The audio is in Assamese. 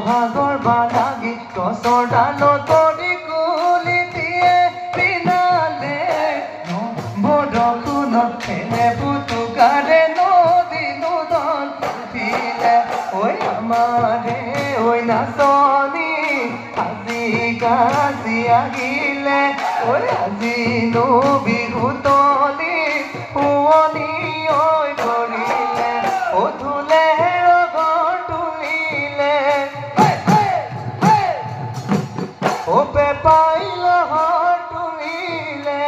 বহাগৰ বালাগি গছৰ ডালত পৰি কুলি দিয়ে পিনালে বৰষুণত খেলে পুতুকাৰে নদী নদন উঠিলে ঐ আমাৰে ঐ নাচনী আজি কাজি আহিলে ঐ আজি নো বিহু তলি শুৱনি ঐ কৰিলে ধুলে ৰগৰ তুলিলে পেপাই লহৰ তুলিলে